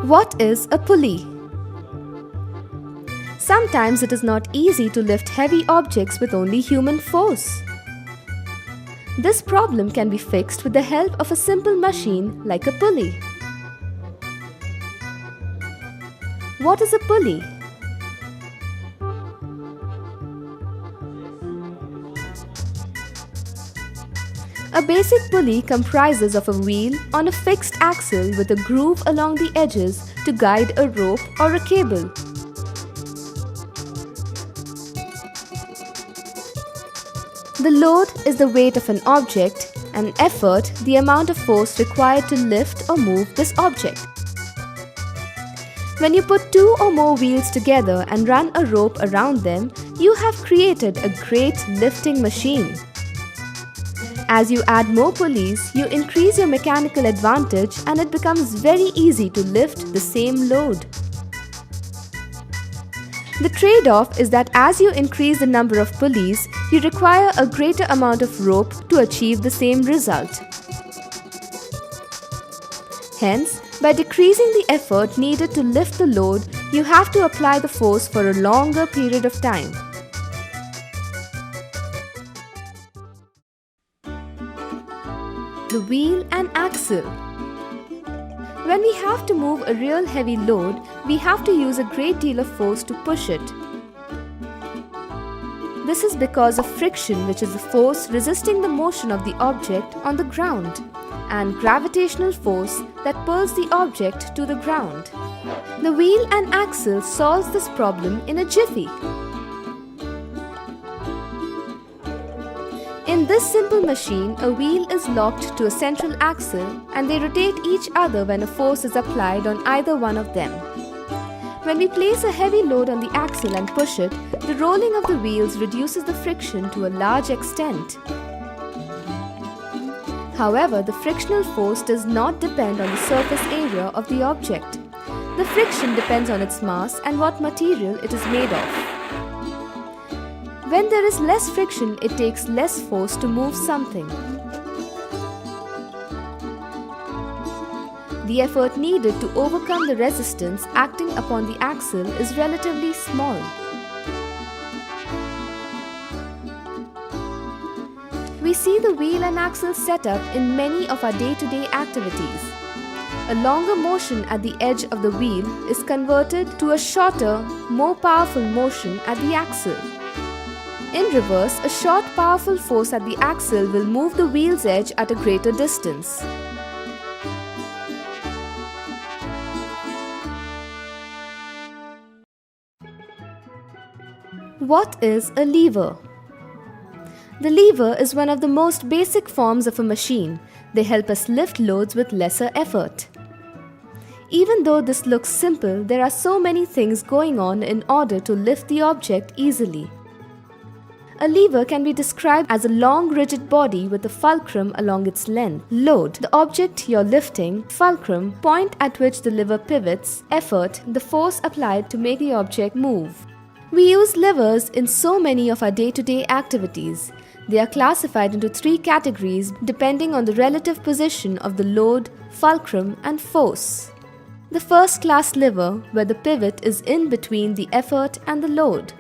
What is a pulley? Sometimes it is not easy to lift heavy objects with only human force. This problem can be fixed with the help of a simple machine like a pulley. What is a pulley? A basic pulley comprises of a wheel on a fixed axle with a groove along the edges to guide a rope or a cable. The load is the weight of an object, and effort the amount of force required to lift or move this object. When you put two or more wheels together and run a rope around them, you have created a great lifting machine. As you add more pulleys, you increase your mechanical advantage and it becomes very easy to lift the same load. The trade-off is that as you increase the number of pulleys, you require a greater amount of rope to achieve the same result. Hence, by decreasing the effort needed to lift the load, you have to apply the force for a longer period of time. The wheel and axle. When we have to move a real heavy load, we have to use a great deal of force to push it. This is because of friction, which is the force resisting the motion of the object on the ground, and gravitational force that pulls the object to the ground. The wheel and axle solves this problem in a jiffy. In this simple machine, a wheel is locked to a central axle and they rotate each other when a force is applied on either one of them. When we place a heavy load on the axle and push it, the rolling of the wheels reduces the friction to a large extent. However, the frictional force does not depend on the surface area of the object. The friction depends on its mass and what material it is made of. When there is less friction, it takes less force to move something. The effort needed to overcome the resistance acting upon the axle is relatively small. We see the wheel and axle setup in many of our day-to-day activities. A longer motion at the edge of the wheel is converted to a shorter, more powerful motion at the axle. In reverse, a short, powerful force at the axle will move the wheel's edge at a greater distance. What is a lever? The lever is one of the most basic forms of a machine. They help us lift loads with lesser effort. Even though this looks simple, there are so many things going on in order to lift the object easily. A lever can be described as a long rigid body with a fulcrum along its length. Load, the object you're lifting. Fulcrum, point at which the lever pivots. Effort, the force applied to make the object move. We use levers in so many of our day-to-day activities. They are classified into three categories depending on the relative position of the load, fulcrum, and force. The first class lever, where the pivot is in between the effort and the load.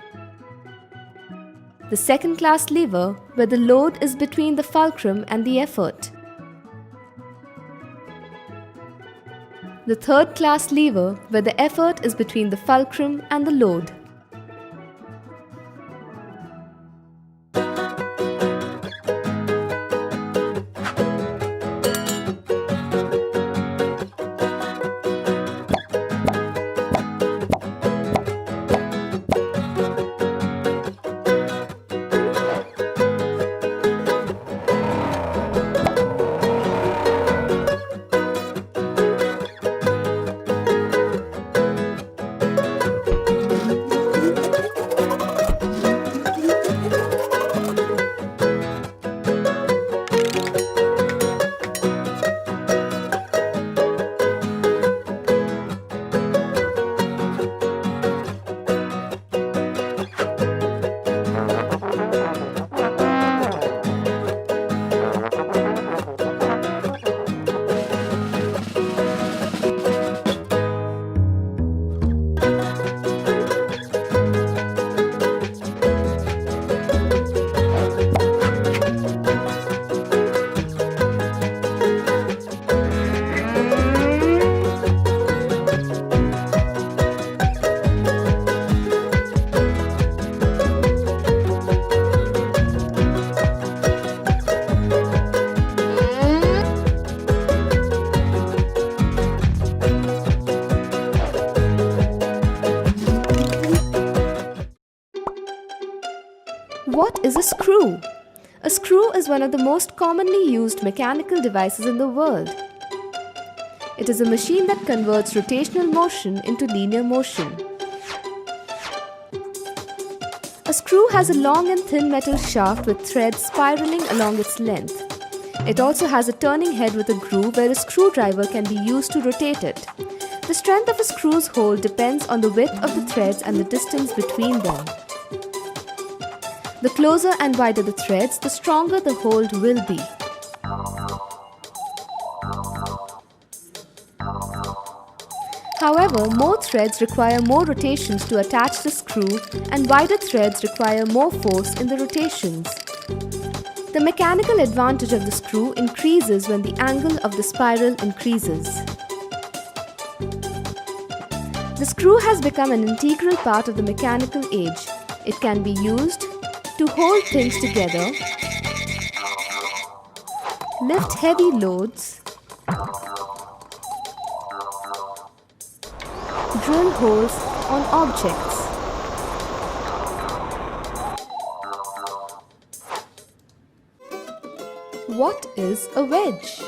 The second class lever, where the load is between the fulcrum and the effort. The third class lever, where the effort is between the fulcrum and the load. a screw? A screw is one of the most commonly used mechanical devices in the world. It is a machine that converts rotational motion into linear motion. A screw has a long and thin metal shaft with threads spiraling along its length. It also has a turning head with a groove where a screwdriver can be used to rotate it. The strength of a screw's hold depends on the width of the threads and the distance between them. The closer and wider the threads, the stronger the hold will be. However, more threads require more rotations to attach the screw, and wider threads require more force in the rotations. The mechanical advantage of the screw increases when the angle of the spiral increases. The screw has become an integral part of the mechanical age. It can be used to hold things together, lift heavy loads, drill holes on objects. What is a wedge?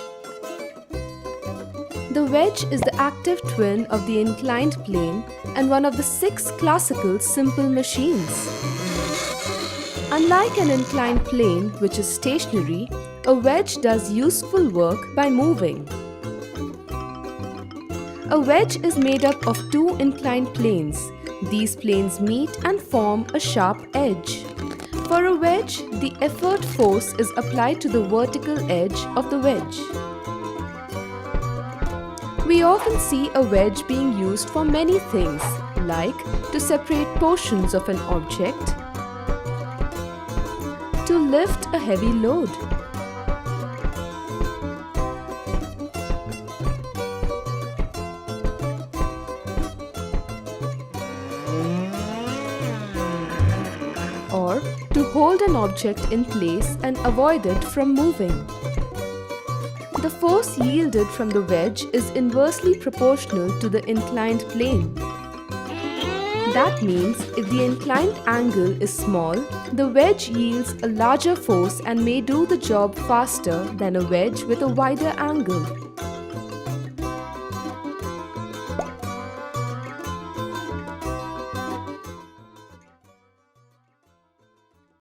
The wedge is the active twin of the inclined plane and one of the 6 classical simple machines. Unlike an inclined plane, which is stationary, a wedge does useful work by moving. A wedge is made up of 2 inclined planes. These planes meet and form a sharp edge. For a wedge, the effort force is applied to the vertical edge of the wedge. We often see a wedge being used for many things, like to separate portions of an object, to lift a heavy load, or to hold an object in place and avoid it from moving. The force yielded from the wedge is inversely proportional to the inclined plane. That means if the inclined angle is small, the wedge yields a larger force and may do the job faster than a wedge with a wider angle.